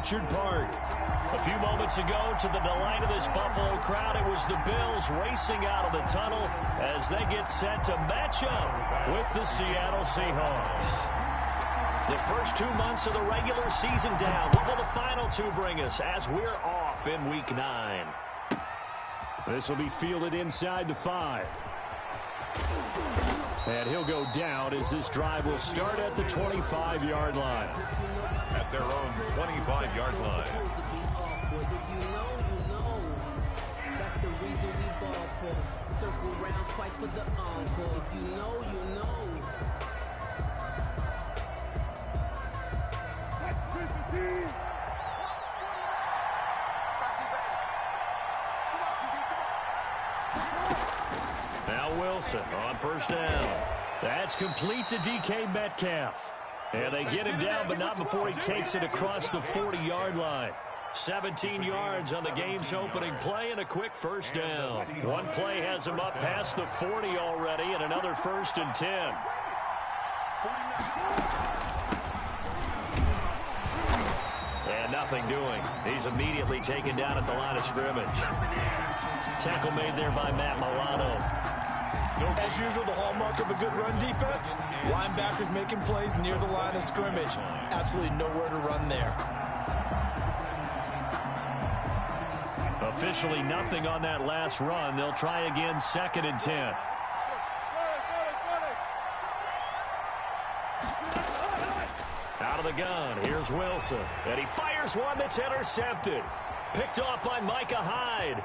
Orchard Park. A few moments ago, to the delight of this Buffalo crowd, it was the Bills racing out of the tunnel as they get set to match up with the Seattle Seahawks. The first 2 months of the regular season down. What will the final two bring us as we're off in Week 9? This will be fielded inside the 5. And he'll go down as this drive will start at the 25-yard line. At their own 25-yard line. That's the reason we ball for. Circle round twice for the encore. If you know, you know. Now Wilson on first down. That's complete to DK Metcalf. And they get him down, but not before he takes it across the 40-yard line. 17 yards on the game's opening play and a quick first down. One play has him up past the 40 already and another 1st and 10. And nothing doing. He's immediately taken down at the line of scrimmage. Tackle made there by Matt Milano. As usual, the hallmark of a good run defense, linebackers making plays near the line of scrimmage. Absolutely nowhere to run there. Officially nothing on that last run. They'll try again, 2nd and 10. Out of the gun, here's Wilson. And he fires one that's intercepted. Picked off by Micah Hyde.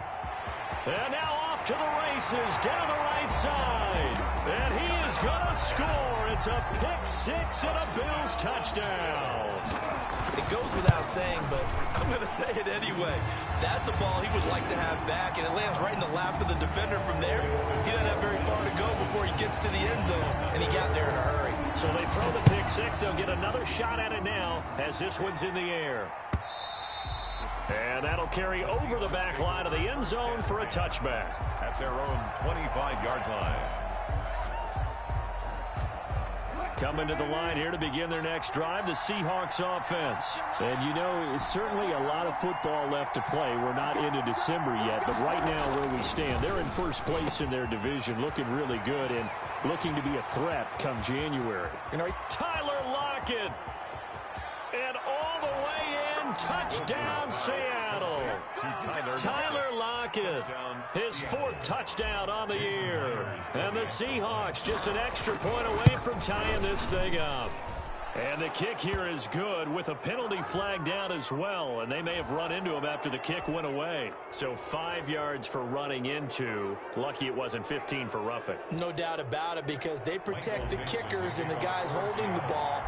And now off to the races down the right side. And he is going to score. It's a pick-6 and a Bills touchdown. It goes without saying, but I'm going to say it anyway. That's a ball he would like to have back, and it lands right in the lap of the defender from there. He doesn't have very far to go before he gets to the end zone, and he got there in a hurry. So they throw the pick-6. They'll get another shot at it now as this one's in the air. And that'll carry over the back line of the end zone for a touchback. At their own 25-yard line. Coming to the line here to begin their next drive, the Seahawks offense. And you know, certainly a lot of football left to play. We're not into December yet, but right now where we stand, they're in first place in their division, looking really good and looking to be a threat come January. You know, Tyler Lockett. And all the way in, touchdown Seattle. Tyler Lockett, his 4th touchdown on the year. And the Seahawks just an extra point away from tying this thing up. And the kick here is good with a penalty flag down as well. And they may have run into him after the kick went away. So 5 yards for running into. Lucky it wasn't 15 for roughing. no doubt about it, because they protect the kickers and the guys holding the ball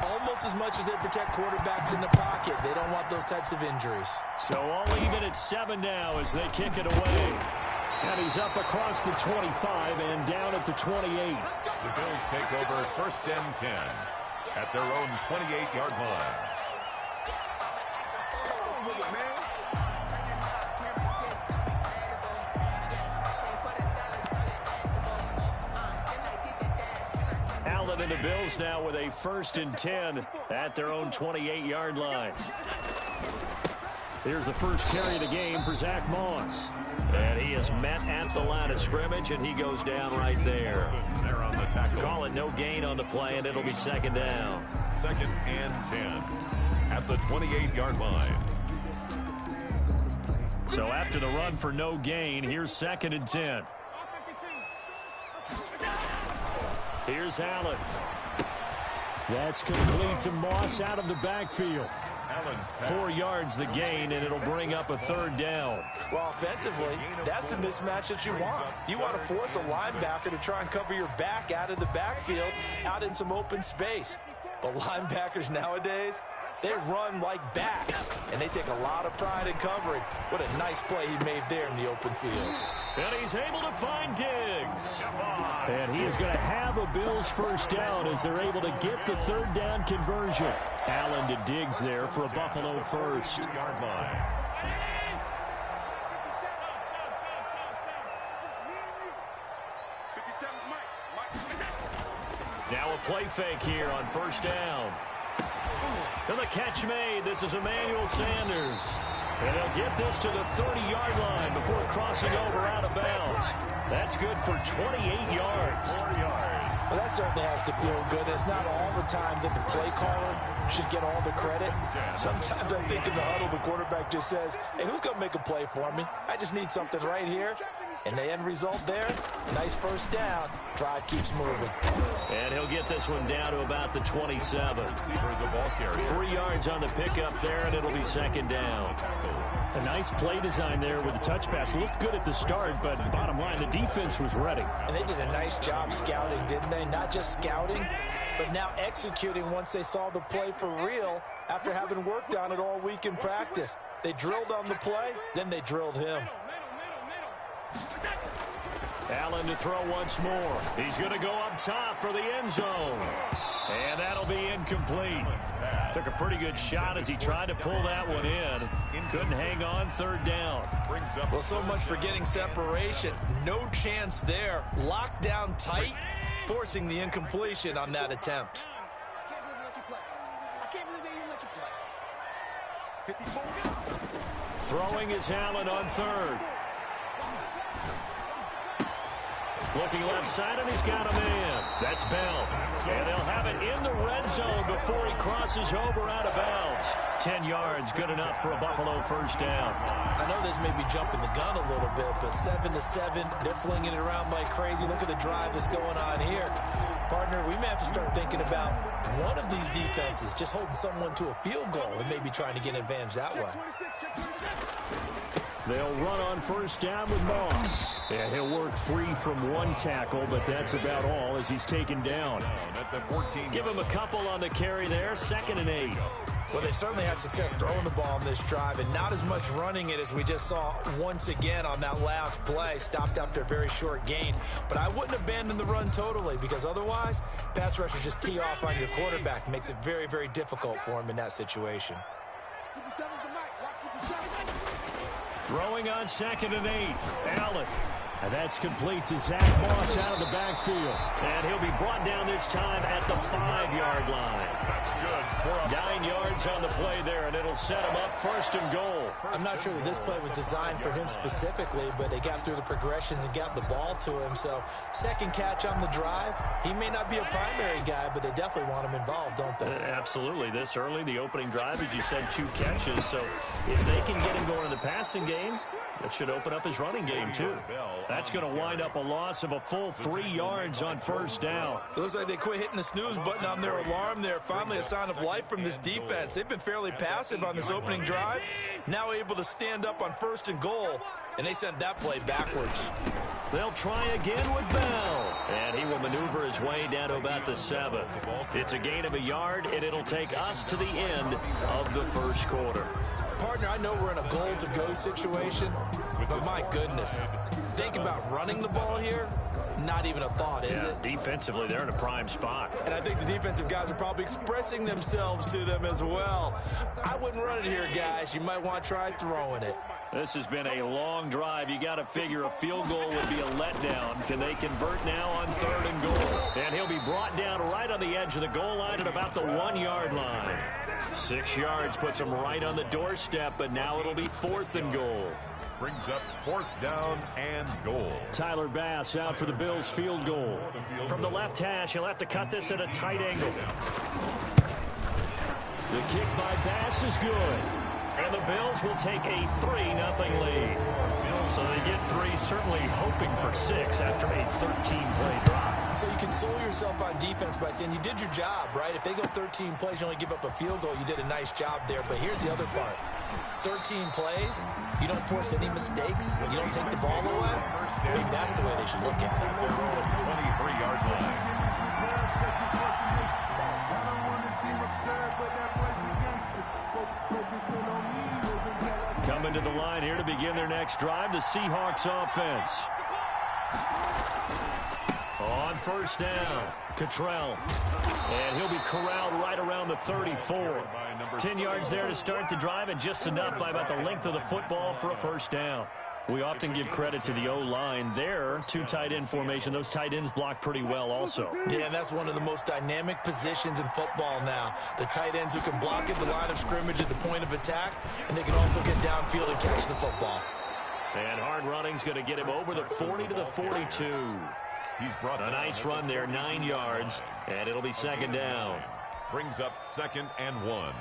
almost as much as they protect quarterbacks in the pocket. They don't want those types of injuries. So all even at 7 now as they kick it away. And he's up across the 25 and down at the 28. The Bills take over 1st and 10 at their own 28-yard line. Allen and the Bills now with a 1st and 10 at their own 28-yard line. Here's the first carry of the game for Zach Moss. And he is met at the line of scrimmage, and he goes down right there. They're on the tackle. Call it no gain on the play, and it'll be 2nd down. 2nd and 10 at the 28-yard line. So after the run for no gain, here's 2nd and 10. Here's Allen. That's complete to Moss out of the backfield. 4 yards the gain, and it'll bring up a 3rd down. Well, offensively, that's the mismatch that you want. You want to force a linebacker to try and cover your back out of the backfield, out in some open space. But linebackers nowadays, they run like backs, and they take a lot of pride in covering. What a nice play he made there in the open field. And he's able to find Diggs. And he is going to have a Bills 1st down as they're able to get the 3rd down conversion. Allen to Diggs there for a Buffalo 1st. Yard line. Now a play fake here on 1st down. And the catch made. This is Emmanuel Sanders. And he'll get this to the 30-yard line before crossing over out of bounds. That's good for 28 yards. Well, that certainly has to feel good. It's not all the time that the play caller should get all the credit. Sometimes I think in the huddle, the quarterback just says, hey, who's going to make a play for me? I just need something right here. And the end result there, nice first down. Drive keeps moving. And he'll get this one down to about the 27. 3 yards on the pickup there, and it'll be second down. A nice play design there with the touch pass. Looked good at the start, but bottom line, the defense was ready. And they did a nice job scouting, didn't they? Not just scouting, but now executing once they saw the play for real after having worked on it all week in practice. They drilled on the play, then they drilled him. Allen to throw once more. He's going to go up top for the end zone. And that'll be incomplete. Took a pretty good shot as he tried to pull that one in. Couldn't hang on, third down. Well, so much for getting separation. No chance there. Locked down tight, forcing the incompletion on that attempt. Throwing is Allen on third. Looking left side, and he's got a man. That's Bell. And they'll have it in the red zone before he crosses over out of bounds. 10 yards, good enough for a Buffalo first down. I know this may be jumping the gun a little bit, but 7-7, they're flinging it around like crazy. Look at the drive that's going on here. Partner, we may have to start thinking about one of these defenses just holding someone to a field goal and maybe trying to get an advantage that way. They'll run on first down with Moss. And he'll work free from one tackle, but that's about all as he's taken down. Give him a couple on the carry there, 2nd and 8. Well, they certainly had success throwing the ball on this drive, and not as much running it as we just saw once again on that last play. Stopped after a very short gain. But I wouldn't abandon the run totally, because otherwise, pass rushers just tee off on your quarterback. Makes it very, very difficult for him in that situation. Throwing on 2nd and 8. Allen. And that's complete to Zach Moss out of the backfield. And he'll be brought down this time at the 5-yard line. That's good. 9 yards on the play there, and it'll set him up 1st and goal. I'm not sure that this play was designed for him specifically, but they got through the progressions and got the ball to him. So, second catch on the drive. He may not be a primary guy, but they definitely want him involved, don't they? Absolutely. This early, the opening drive, as you said, 2 catches. So, if they can get him going in the passing game, that should open up his running game, too. That's going to wind up a loss of a full 3 yards on first down. It looks like they quit hitting the snooze button on their alarm there. Finally, a sign of life from this defense. They've been fairly passive on this opening drive. Now able to stand up on 1st and goal, and they sent that play backwards. They'll try again with Bell. And he will maneuver his way down to about the 7. It's a gain of a yard, and it'll take us to the end of the first quarter. Partner, I know we're in a goal-to-go situation, but my goodness, think about running the ball here. Not even a thought, is it? Defensively, they're in a prime spot. And I think the defensive guys are probably expressing themselves to them as well. I wouldn't run it here, guys. You might want to try throwing it. This has been a long drive. You got to figure a field goal would be a letdown. Can they convert now on 3rd and goal? And he'll be brought down right on the edge of the goal line at about the 1-yard line. 6 yards puts him right on the doorstep, but now it'll be 4th and goal. Brings up 4th down and goal. Tyler Bass out for the Bills field goal. From the left hash, he'll have to cut this at a tight angle. The kick by Bass is good. And the Bills will take a 3-0 lead. So they get 3, certainly hoping for 6 after a 13-play drive. So you console yourself on defense by saying you did your job, right? If they go 13 plays, you only give up a field goal, you did a nice job there. But here's the other part. 13 plays, you don't force any mistakes, you don't take the ball away. Maybe that's the way they should look at it. 23-yard line. Coming to the line here to begin their next drive, the Seahawks offense. On first down, Cottrell. And he'll be corralled right around the 34. 10 yards there to start the drive, and just enough by about the length of the football for a first down. We often give credit to the O-line. There, two tight end formation. Those tight ends block pretty well also. Yeah, and that's one of the most dynamic positions in football now. The tight ends who can block at the line of scrimmage at the point of attack, and they can also get downfield and catch the football. And hard running's going to get him over the 40 to the 42. He's brought a nice run there, 9 yards, and it'll be second down. Brings up 2nd and 1.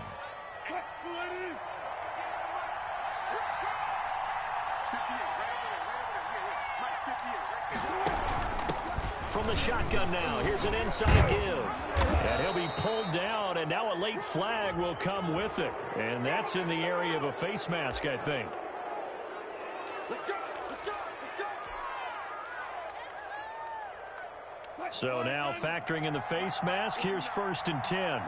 From the shotgun now, here's an inside give. And he'll be pulled down, and now a late flag will come with it. And that's in the area of a face mask, I think. So now factoring in the face mask, here's 1st and 10.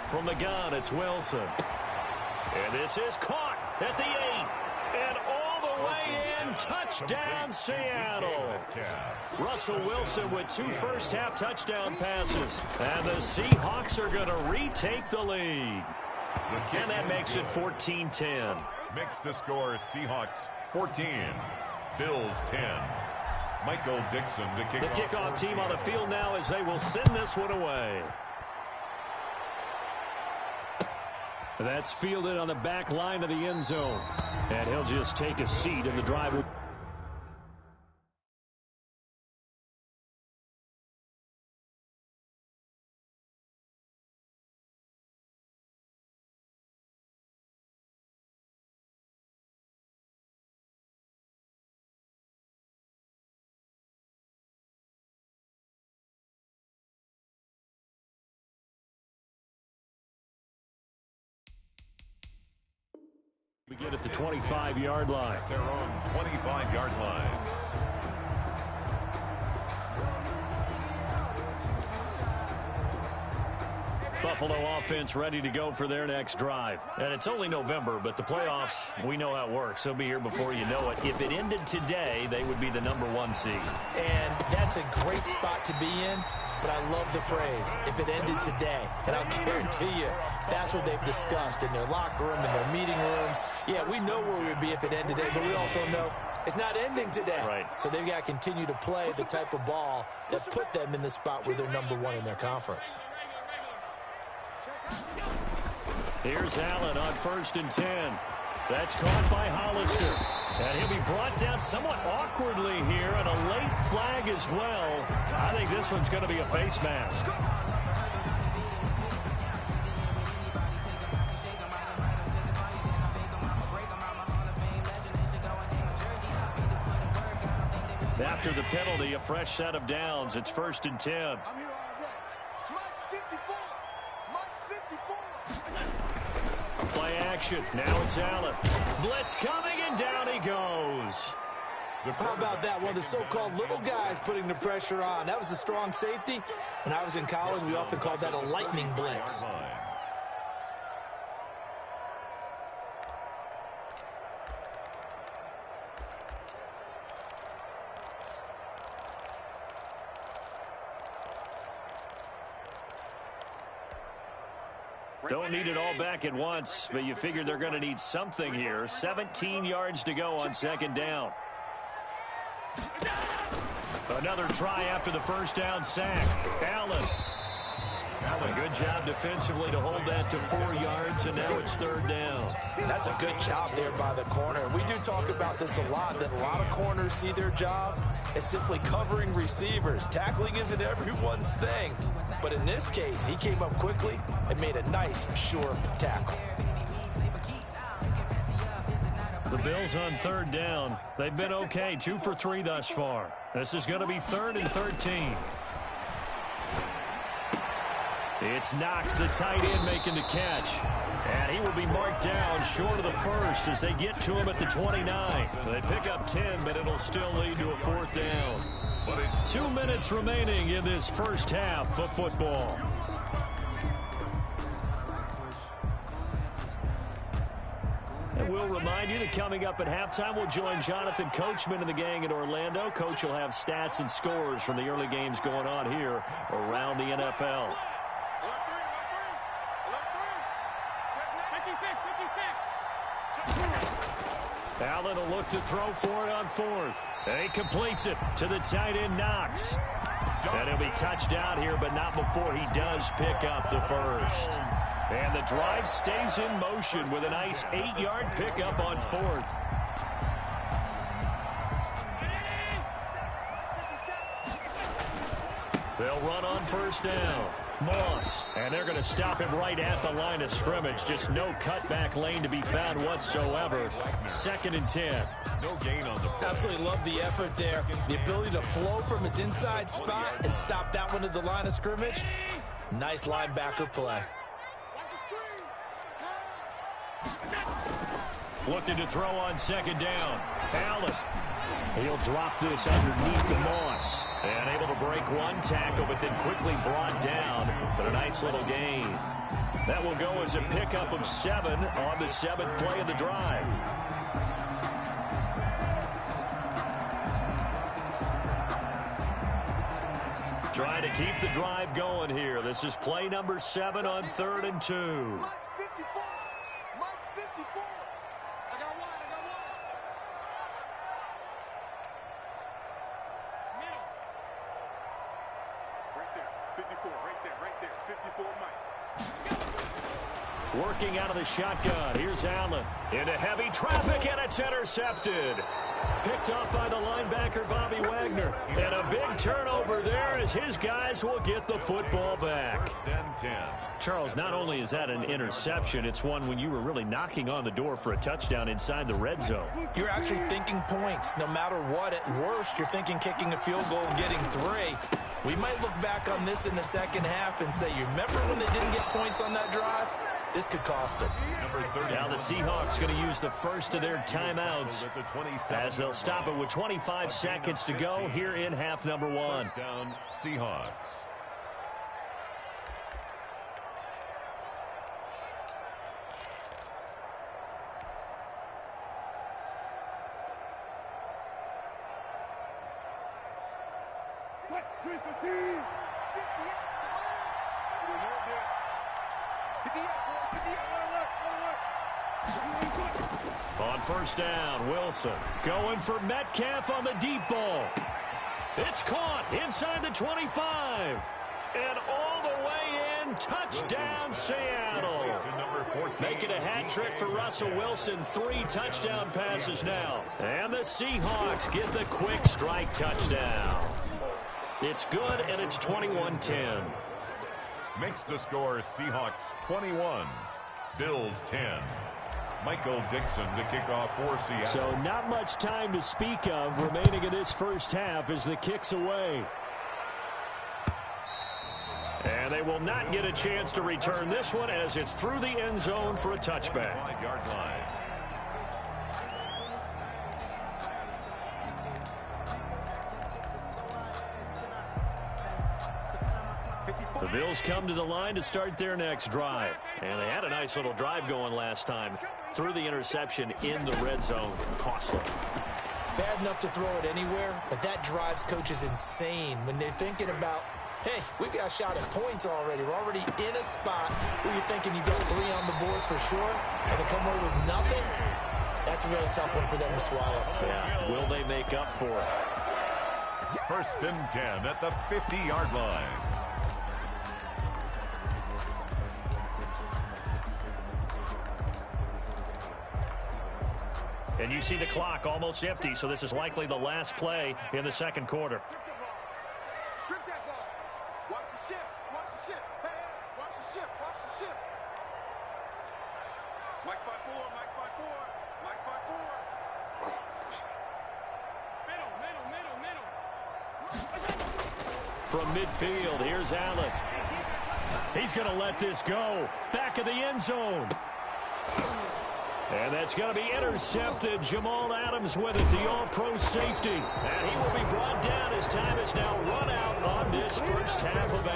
From the gun, it's Wilson. And this is caught at the 8. And all the way in, touchdown Seattle. Russell Wilson with 2 first-half touchdown passes. And the Seahawks are going to retake the lead. And that makes it 14-10. Makes the score Seahawks 14, Bills 10. Michael Dixon to kick off. The kickoff team on the field now as they will send this one away. That's fielded on the back line of the end zone. And he'll just take a seat in the drive. We get at the 25-yard line. Their own 25-yard line. Buffalo offense ready to go for their next drive. And it's only November, but the playoffs, we know how it works. They'll be here before you know it. If it ended today, they would be the #1 seed. And that's a great spot to be in. But I love the phrase, if it ended today. And I'll guarantee you, that's what they've discussed in their locker room, in their meeting rooms. Yeah, we know where we'd be if it ended today, but we also know it's not ending today. Right. So they've got to continue to play the type of ball that put them in the spot where they're #1 in their conference. Here's Allen on 1st and 10. That's caught by Hollister. And he'll be brought down somewhat awkwardly here, and a late flag as well. I think this one's going to be a face mask. After the penalty, a fresh set of downs. It's 1st and 10. Play action. Now it's Allen. Blitz coming, and down he goes. How about that? One of the so-called little guys putting the pressure on. That was the strong safety. When I was in college, we often called that a lightning blitz. Don't need it all back at once, but you figure they're going to need something here. 17 yards to go on 2nd down. Another try after the first down sack. Allen. A good job defensively to hold that to 4 yards, and now it's 3rd down. That's a good job there by the corner. We do talk about this a lot, that a lot of corners see their job as simply covering receivers. Tackling isn't everyone's thing. But in this case, he came up quickly and made a nice, sure tackle. The Bills on 3rd down. They've been okay, 2 for 3 thus far. This is going to be 3rd and 13. It's Knox, the tight end, making the catch. And he will be marked down short of the first as they get to him at the 29. They pick up 10, but it'll still lead to a 4th down. But it's 2 minutes remaining in this first half of football. we'll remind you that coming up at halftime, we'll join Jonathan Coachman and the gang in Orlando. Coach will have stats and scores from the early games going on here around the NFL. Allen will look to throw for it on fourth. And he completes it to the tight end, Knox. And he'll be touched out here, but not before he does pick up the first. And the drive stays in motion with a nice 8-yard pickup on fourth. They'll run on first down. Moss, and they're going to stop him right at the line of scrimmage. Just no cutback lane to be found whatsoever. 2nd and 10. No gain on the play. Absolutely love the effort there. The ability to flow from his inside spot and stop that one at the line of scrimmage. Nice linebacker play. Looking to throw on 2nd down. Allen. He'll drop this underneath the Moss. And able to break one tackle, but then quickly brought down. But a nice little gain. That will go as a pickup of 7 on the 7th play of the drive. Trying to keep the drive going here. This is play number 7 on 3rd and 2. Working out of the shotgun. Here's Allen. Into heavy traffic, and it's intercepted. Picked off by the linebacker, Bobby Wagner. And a big turnover there as his guys will get the football back. 1st and 10. Charles, not only is that an interception, it's one when you were really knocking on the door for a touchdown inside the red zone. You're actually thinking points. No matter what, at worst, you're thinking kicking a field goal and getting 3. We might look back on this in the second half and say, you remember when they didn't get points on that drive? This could cost them. Now the Seahawks going to use the first of their timeouts as they'll stop it with 25 seconds to go here in half number 1. First down, Seahawks. On first down, Wilson going for Metcalf on the deep ball. It's caught inside the 25. And all the way in, touchdown Seattle. Making a hat trick for Russell Wilson. 3 touchdown passes now. And the Seahawks get the quick strike touchdown. It's good, and it's 21-10. Makes the score Seahawks 21, Bills 10. Michael Dixon to kick off for Seattle. So not much time to speak of remaining in this first half as the kick's away. And they will not get a chance to return this one as it's through the end zone for a touchback. 5-yard line. The Bills come to the line to start their next drive. And they had a nice little drive going last time. Through the interception in the red zone. Costly. Bad enough to throw it anywhere, but that drives coaches insane when they're thinking about, hey, we got a shot at points already. We're already in a spot where you're thinking you got 3 on the board for sure, and to come away with nothing, that's a really tough one for them to swallow. Yeah, will they make up for it? 1st and 10 at the 50-yard line. And you see the clock almost empty, so this is likely the last play in the second quarter. Strip that ball. Watch the ship. Watch the ship. Hey, watch the ship. Watch the ship. Mike 5-4. Mike 5-4. Mike 5-4. From midfield, here's Allen. He's going to let this go. Back of the end zone. And that's going to be intercepted. Jamal Adams with it, the all-pro safety. And he will be brought down as time is now run out on this first half of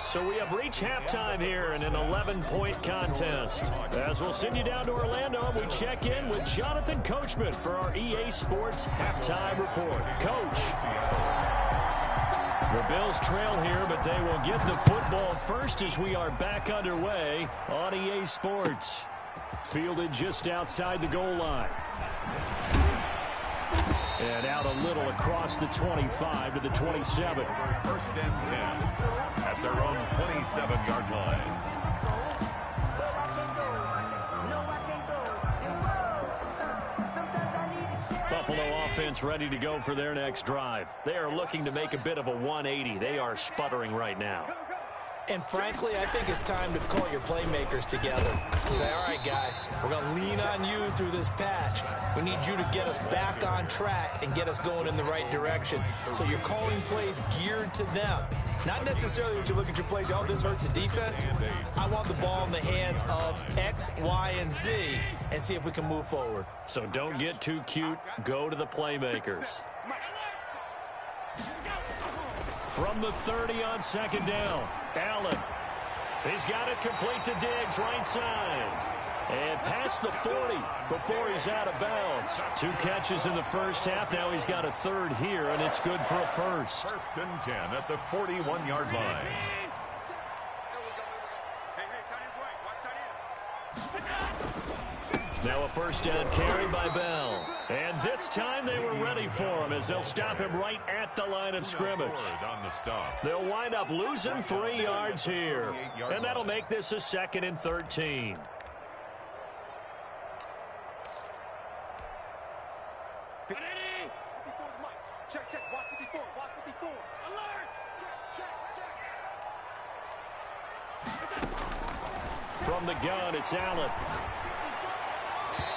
So we have reached halftime here in an 11-point contest. As we'll send you down to Orlando, we check in with Jonathan Coachman for our EA Sports Halftime Report. Coach. The Bills trail here, but they will get the football first as we are back underway on EA Sports. Fielded just outside the goal line. And out a little across the 25 to the 27. First and 10 at their own 27-yard line. Buffalo offense ready to go for their next drive. They are looking to make a bit of a 180. They are sputtering right now. And frankly, I think it's time to call your playmakers together. Say, all right, guys, we're going to lean on you through this patch. We need you to get us back on track and get us going in the right direction. So you're calling plays geared to them. Not necessarily when you look at your plays, oh, this hurts the defense. I want the ball in the hands of X, Y, and Z and see if we can move forward. So don't get too cute. Go to the playmakers. From the 30 on second down, Allen. He's got it complete to Diggs, right side. And past the 40 before he's out of bounds. 2 catches in the first half. Now he's got a third here, and it's good for a first. First and 10 at the 41-yard line. Now a first down carry by Bell. And this time they were ready for him as they'll stop him right at the line of scrimmage. They'll wind up losing 3 yards here. And that'll make this a 2nd and 13. Check, check, watch 54, watch 54. Alert! Check, check. From the gun, it's Allen.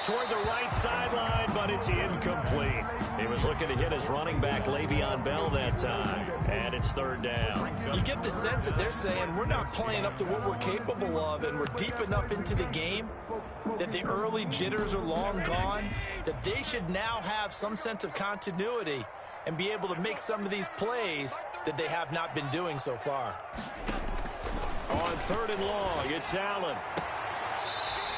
Toward the right sideline, but it's incomplete. He was looking to hit his running back, Le'Veon Bell, that time. And it's 3rd down. You get the sense that they're saying we're not playing up to what we're capable of, and we're deep enough into the game that the early jitters are long gone, that they should now have some sense of continuity and be able to make some of these plays that they have not been doing so far. On 3rd and long, it's Allen.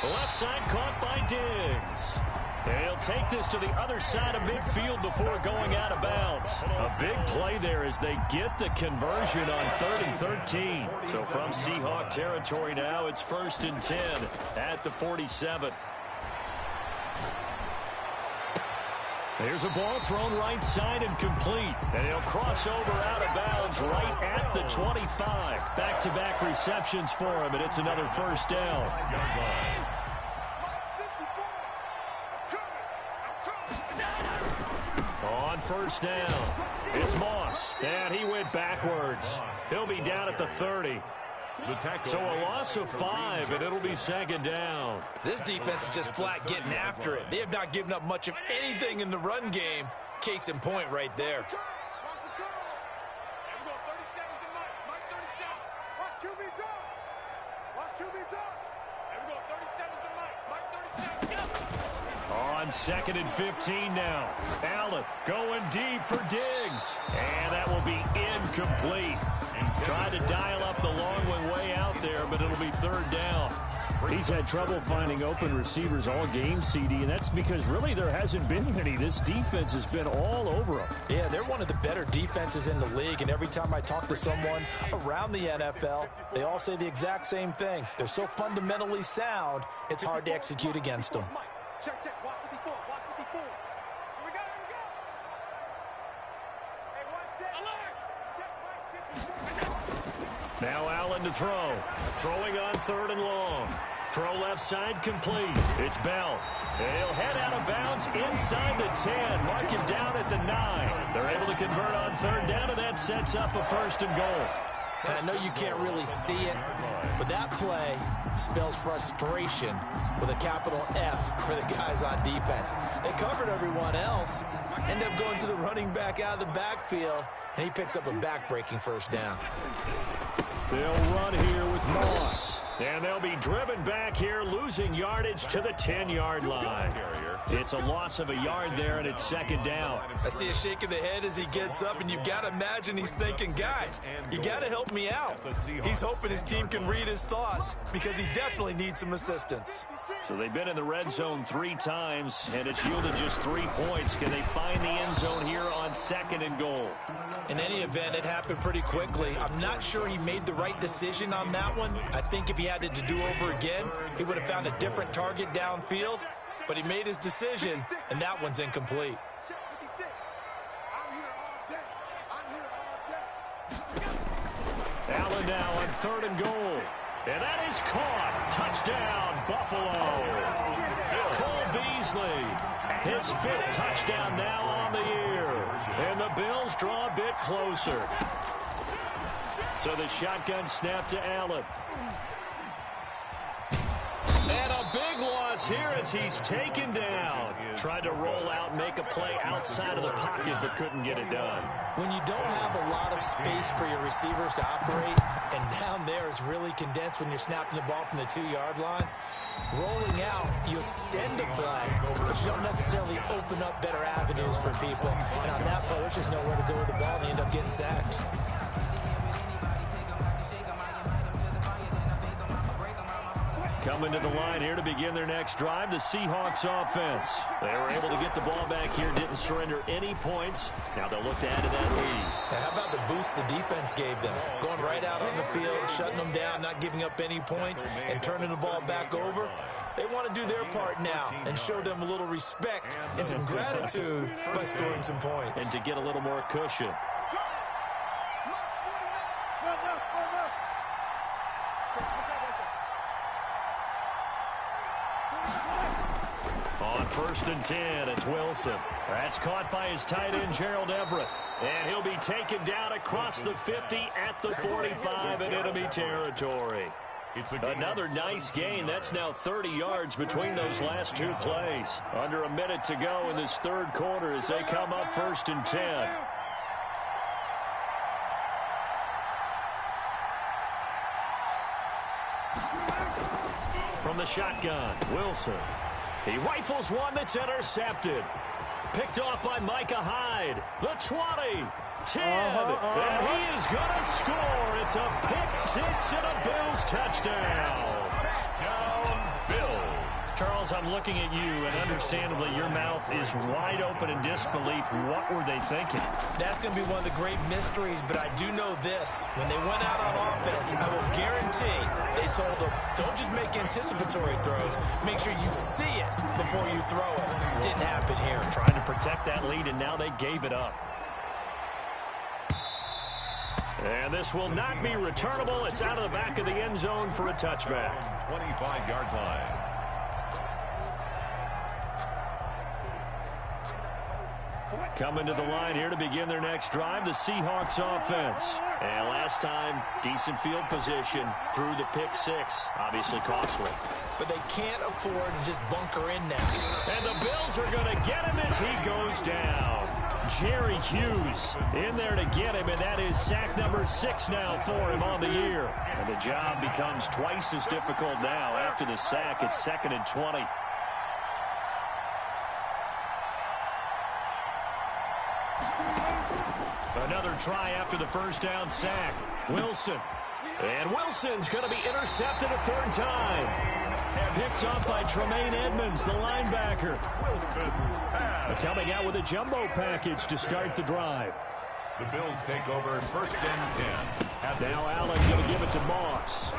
Left side caught by Diggs. And he'll take this to the other side of midfield before going out of bounds. A big play there as they get the conversion on 3rd and 13. So from Seahawk territory now, it's 1st and 10 at the 47. Here's a ball thrown right side and complete. And he'll cross over out of bounds right at the 25. Back-to-back receptions for him, and it's another first down. On first down, it's Moss. And he went backwards. He'll be down at the 30. So a loss of 5, and it'll be 2nd down. This defense is just flat getting after it. They have not given up much of anything in the run game. Case in point right there. On 2nd and 15 now. Allen going deep for Diggs. And that will be incomplete. Tried to dial up the long one way out there, but it'll be 3rd down. He's had trouble finding open receivers all game, CD, and that's because really there hasn't been many. This defense has been all over them. Yeah, they're one of the better defenses in the league, and every time I talk to someone around the NFL, they all say the exact same thing. They're so fundamentally sound, it's hard to execute against them. Check, check, watch 54, watch 54. Here we go, here we go. Hey, 1 set. Alert! Check, right, 54. Now Allen to throw. Throwing on 3rd and long. Throw left side complete. It's Bell. And he'll head out of bounds inside the 10. Mark him down at the 9. They're able to convert on 3rd down, and that sets up a 1st and goal. And I know you can't really see it, but that play spells frustration with a capital F for the guys on defense. They covered everyone else, end up going to the running back out of the backfield, and he picks up a back-breaking 1st down. They'll run here with Moss. And they'll be driven back here, losing losing yardage to the 10-yard line. It's a loss of a yard there, and it's second down. I see a shake of the head as he gets up, and you've got to imagine he's thinking, guys, you got to help me out. He's hoping his team can read his thoughts because he definitely needs some assistance. So they've been in the red zone 3 times, and it's yielded just 3 points. Can they find the end zone here on 2nd and goal? In any event, it happened pretty quickly. I'm not sure he made the right decision on that one. I think if he had it to do over again, he would have found a different target downfield. But he made his decision, and that one's incomplete. Allen now on 3rd and goal. And that is caught. Touchdown, Buffalo. Cole Beasley, his 5th touchdown now on the year. And the Bills draw a bit closer. So the shotgun snap to Allen. And a big loss here as he's taken down. Tried to roll out, make a play outside of the pocket, but couldn't get it done. When you don't have a lot of space for your receivers to operate, and down there it's really condensed when you're snapping the ball from the 2-yard line, rolling out, you extend the play, but you don't necessarily open up better avenues for people. And on that play, there's just nowhere to go with the ball, and they end up getting sacked. Coming to the line here to begin their next drive, the Seahawks offense. They were able to get the ball back here, didn't surrender any points. Now they'll look to add to that lead. Now, how about the boost the defense gave them? Going right out on the field, shutting them down, not giving up any points, and turning the ball back over. They want to do their part now and show them a little respect and some gratitude by scoring some points. And to get a little more cushion. On 1st and 10, it's Wilson. That's caught by his tight end, Gerald Everett. And he'll be taken down across the 50 at the 45 in enemy territory. Another nice gain. That's now 30 yards between those last 2 plays. Under a minute to go in this 3rd quarter as they come up 1st and 10. From the shotgun, Wilson. He rifles one that's intercepted. Picked off by Micah Hyde. The 20, 10, and he is going to score. It's a pick-6 and a Bills touchdown. Touchdown, Bills. Charles, I'm looking at you, and understandably your mouth is wide open in disbelief. What were they thinking? That's going to be one of the great mysteries, but I do know this. When they went out on offense, I will guarantee they told them, don't just make anticipatory throws. Make sure you see it before you throw it. Didn't happen here. Trying to protect that lead, and now they gave it up. And this will not be returnable. It's out of the back of the end zone for a touchback. 25-yard line. Coming to the line here to begin their next drive, the Seahawks offense. And last time, decent field position through the pick-6. Obviously costly. But they can't afford to just bunker in now. And the Bills are going to get him as he goes down. Jerry Hughes in there to get him, and that is sack number 6 now for him on the year. And the job becomes twice as difficult now. After the sack, it's 2nd and 20. Another try after the first down sack. Wilson. And Wilson's going to be intercepted a 3rd time. Picked off by Tremaine Edmonds, the linebacker. Coming out with a jumbo package to start the drive. The Bills take over 1st and 10. Now Allen going to give it to Moss.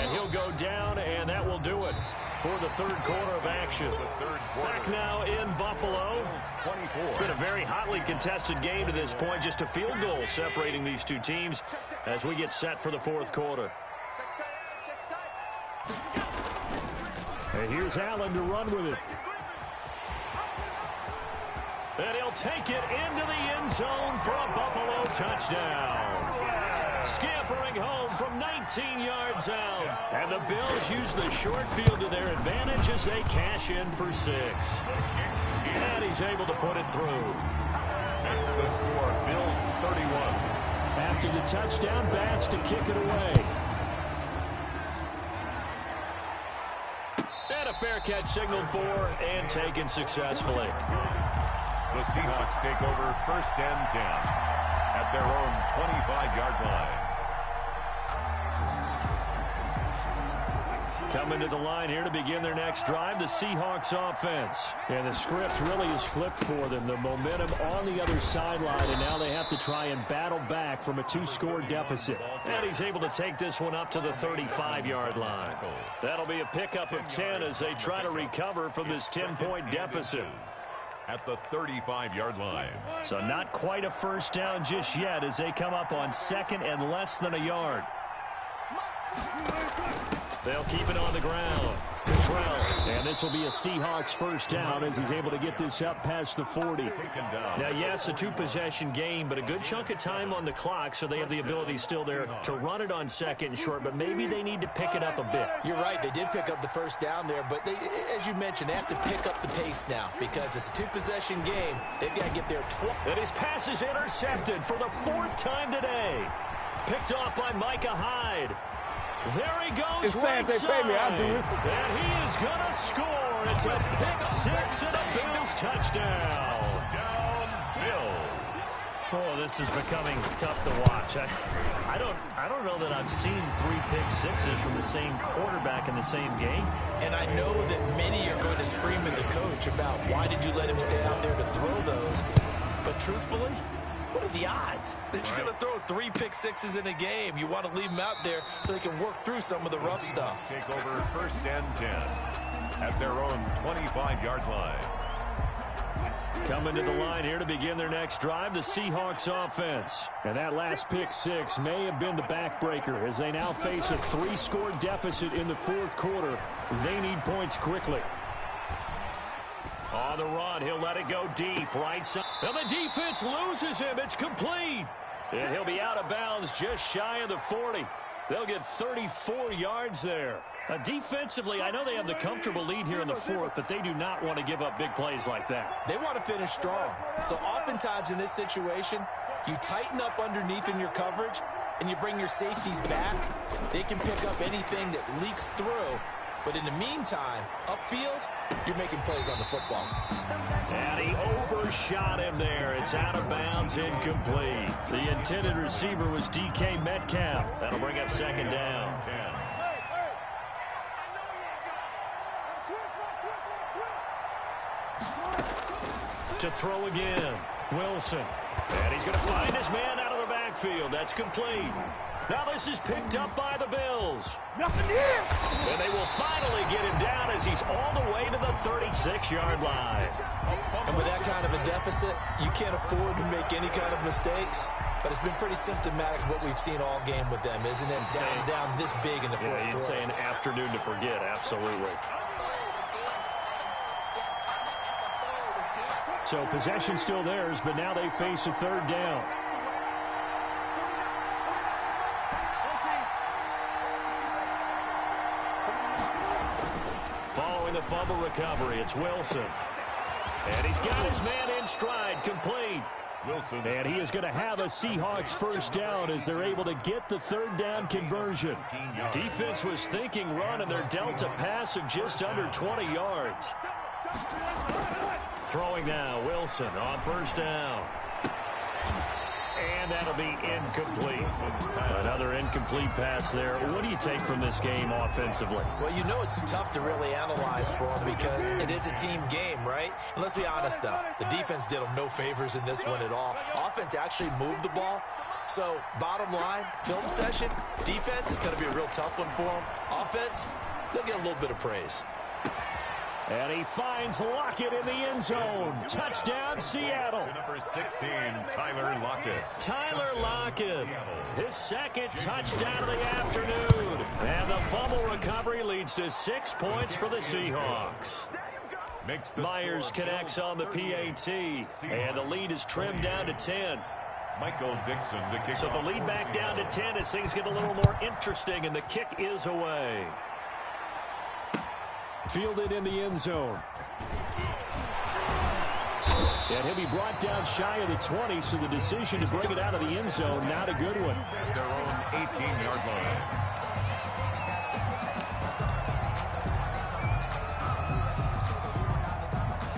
And he'll go down, and that will do it for the 3rd quarter of action. Back now in Buffalo. It's been a very hotly contested game to this point. Just a field goal separating these two teams as we get set for the 4th quarter. And here's Allen to run with it. And he'll take it into the end zone for a Buffalo touchdown. Scampering home from 19 yards out. And the Bills use the short field to their advantage as they cash in for 6. And he's able to put it through. Makes the score Bills 31. After the touchdown, Bass to kick it away. And a fair catch signaled for and taken successfully. The Seahawks take over 1st and 10 at their own 25-yard line. Coming to the line here to begin their next drive, the Seahawks offense. And the script really is flipped for them. The momentum on the other sideline, and now they have to try and battle back from a 2-score deficit. And he's able to take this one up to the 35-yard line. That'll be a pickup of 10 as they try to recover from this 10-point deficit. At the 35-yard line. So not quite a first down just yet as they come up on 2nd and less than a yard. They'll keep it on the ground. Cottrell. And this will be a Seahawks first down as he's able to get this up past the 40. Now, yes, a 2-possession game, but a good chunk of time on the clock, so they have the ability still there to run it on 2nd and short, but maybe they need to pick it up a bit. You're right. They did pick up the first down there, but they, as you mentioned, they have to pick up the pace now because it's a 2-possession game. They've got to get there twice. And his pass is intercepted for the 4th time today. Picked off by Micah Hyde. There he goes, right side, and he is going to score. It's a pick-6 and a Bills touchdown. Down, Bills. Oh, this is becoming tough to watch. I don't know that I've seen 3 pick-6s from the same quarterback in the same game. And I know that many are going to scream at the coach about why did you let him stay out there to throw those. But truthfully, what are the odds that you're going to throw 3 pick-6s in a game? You want to leave them out there so they can work through some of the rough stuff. Take over 1st and 10 at their own 25-yard line. Coming to the line here to begin their next drive, the Seahawks offense. And that last pick-6 may have been the backbreaker as they now face a 3-score deficit in the 4th quarter. They need points quickly. On the run, he'll let it go deep, right side. And the defense loses him. It's complete. And he'll be out of bounds just shy of the 40. They'll get 34 yards there. Now, defensively, I know they have the comfortable lead here in the 4th, but they do not want to give up big plays like that. They want to finish strong. So oftentimes in this situation, you tighten up underneath in your coverage, and you bring your safeties back. They can pick up anything that leaks through. But in the meantime, upfield, you're making plays on the football. And he overshot him there. It's out of bounds, incomplete. The intended receiver was DK Metcalf. That'll bring up 2nd down. To throw again, Wilson. And he's going to find his man out of the backfield. That's complete. Now this is picked up by the Bills. Nothing here. And they will finally get him down as he's all the way to the 36-yard line. And with that kind of a deficit, you can't afford to make any kind of mistakes. But it's been pretty symptomatic of what we've seen all game with them, isn't it? Down this big in the 4th quarter. Yeah, you'd say an afternoon to forget, absolutely. So possession still theirs, but now they face a 3rd down. Following the fumble recovery, it's Wilson. And he's got his man in stride, complete. Wilson. And he is going to have a Seahawks first down as they're able to get the 3rd down conversion. Defense was thinking run, and they're dealt a pass of just under 20 yards. Throwing now, Wilson on 1st down. And that'll be incomplete. Another incomplete pass there. What do you take from this game offensively? Well, you know it's tough to really analyze for them because it is a team game, right? And let's be honest, though. The defense did them no favors in this one at all. Offense actually moved the ball. So, bottom line, film session, defense is going to be a real tough one for them. Offense, they'll get a little bit of praise. And he finds Lockett in the end zone. Touchdown, Seattle. Number 16, Tyler Lockett. Tyler Lockett, his 2nd touchdown of the afternoon. And the fumble recovery leads to 6 points for the Seahawks. Myers connects on the PAT, and the lead is trimmed down to 10. Michael Dixon to kick So the lead back down to 10 as things get a little more interesting, and the kick is away. Fielded in the end zone. And he'll be brought down shy of the 20, so the decision to bring it out of the end zone, not a good one. their own 18-yard line.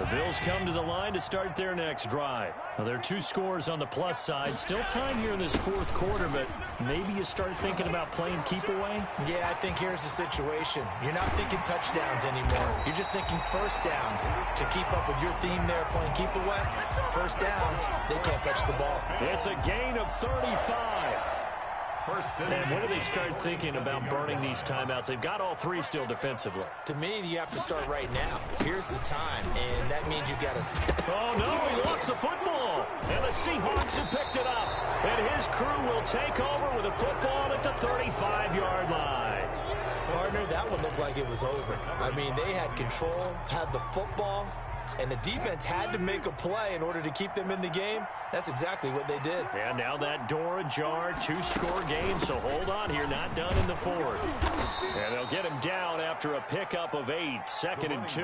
Bills come to the line to start their next drive. Well, there are 2 scores on the plus side. Still time here in this fourth quarter, but maybe you start thinking about playing keep away? Yeah, I think here's the situation. You're not thinking touchdowns anymore. You're just thinking first downs. To keep up with your theme there, playing keep away, first downs, they can't touch the ball. It's a gain of 35. And when do they start start thinking about burning these timeouts? They've got all 3 still defensively. To me, you have to start right now. Here's the time, and that means you've got to... Oh, no, he lost the football. And the Seahawks have picked it up. And his crew will take over with a football at the 35-yard line. Partner, that one looked like it was over. I mean, they had control, had the football, and the defense had to make a play in order to keep them in the game. That's exactly what they did. And now that door ajar, 2-score game, so hold on here, not done in the fourth. And they'll get him down after a pickup of 8, 2nd and 2.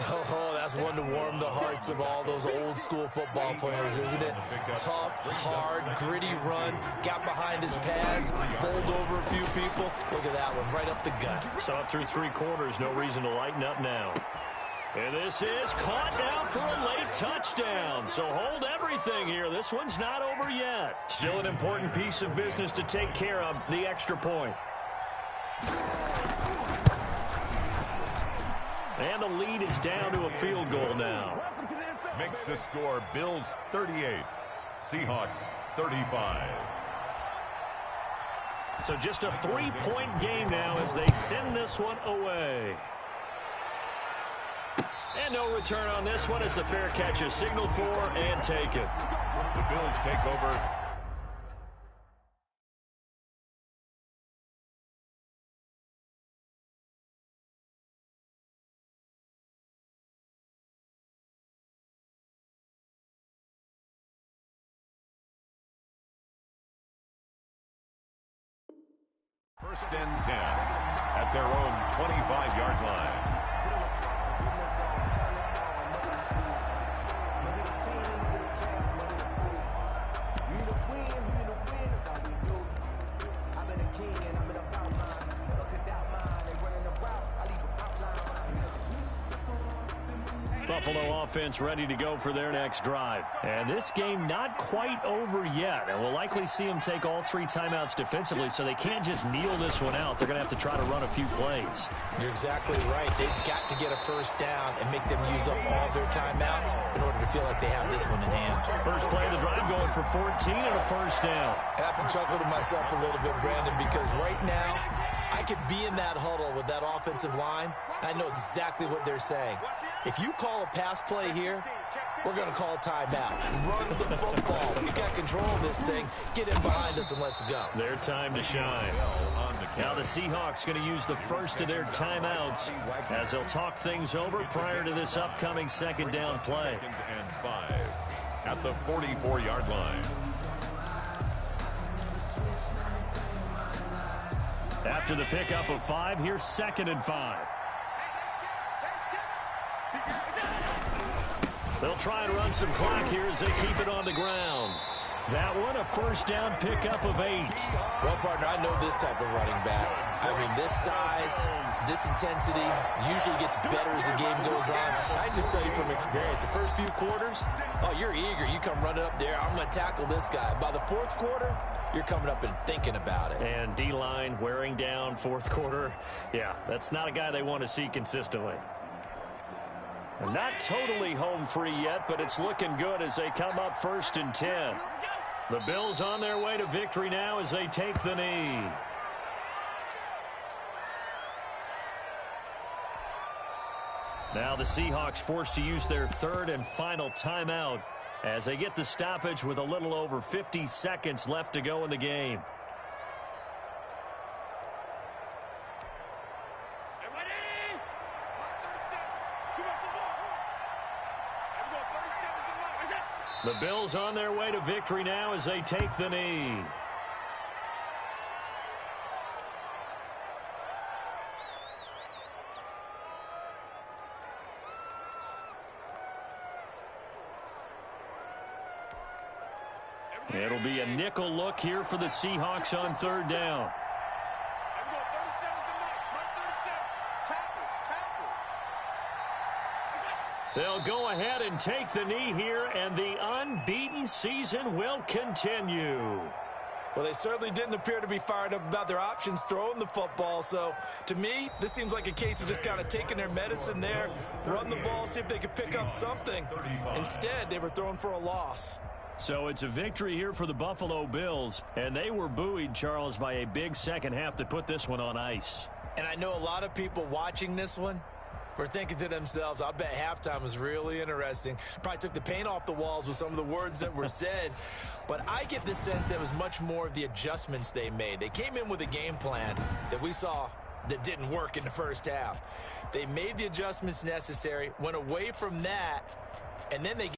Oh, that's one to warm the hearts of all those old-school football players, isn't it? Tough, hard, gritty run, got behind his pads, bowled over a few people. Look at that one, right up the gut. So up through 3 quarters, no reason to lighten up now. And this is caught down for a late touchdown. So hold everything here. This one's not over yet. Still an important piece of business to take care of, the extra point. And the lead is down to a field goal now. Makes the score Bills 38, Seahawks 35. So just a 3-point game now as they send this one away. And no return on this one as the fair catch is signaled for and taken. The Bills take over. First and 10 at their own 25-yard line. Buffalo offense ready to go for their next drive. And this game not quite over yet. And we'll likely see them take all 3 timeouts defensively, so they can't just kneel this one out. They're going to have to try to run a few plays. You're exactly right. They've got to get a first down and make them use up all their timeouts in order to feel like they have this one in hand. First play of the drive going for 14 and a first down. I have to chuckle to myself a little bit, Brandon, because right now I could be in that huddle with that offensive line. I know exactly what they're saying. If you call a pass play here, we're going to call a timeout. Run the football. We got control of this thing. Get in behind us and let's go. Their time to shine. Now the Seahawks going to use the first of their timeouts as they'll talk things over prior to this upcoming second down play. 2nd and 5 at the 44-yard line. After the pickup of 5, here's 2nd and 5. They'll try and run some clock here as they keep it on the ground. That one, a first down pickup of 8. Well, partner, I know this type of running back. I mean, this size, this intensity usually gets better as the game goes on. I just tell you from experience, the first few quarters, oh, you're eager. You come running up there. I'm going to tackle this guy. By the 4th quarter, you're coming up and thinking about it. And D-line wearing down 4th quarter. Yeah, that's not a guy they want to see consistently. And not totally home free yet, but it's looking good as they come up 1st and 10. The Bills on their way to victory now as they take the knee. Now the Seahawks forced to use their 3rd and final timeout as they get the stoppage with a little over 50 seconds left to go in the game. The Bills on their way to victory now as they take the knee. It'll be a nickel look here for the Seahawks on 3rd down. They'll go ahead and take the knee here, and the unbeaten season will continue. Well, they certainly didn't appear to be fired up about their options throwing the football. So, to me, this seems like a case of just kind of taking their medicine there, run the ball, see if they could pick up something. Instead, they were throwing for a loss. So it's a victory here for the Buffalo Bills, and they were buoyed, Charles, by a big second half to put this one on ice. And I know a lot of people watching this one were thinking to themselves, I bet halftime was really interesting. Probably took the paint off the walls with some of the words that were said. But I get the sense that it was much more of the adjustments they made. They came in with a game plan that we saw that didn't work in the first half. They made the adjustments necessary, went away from that, and then they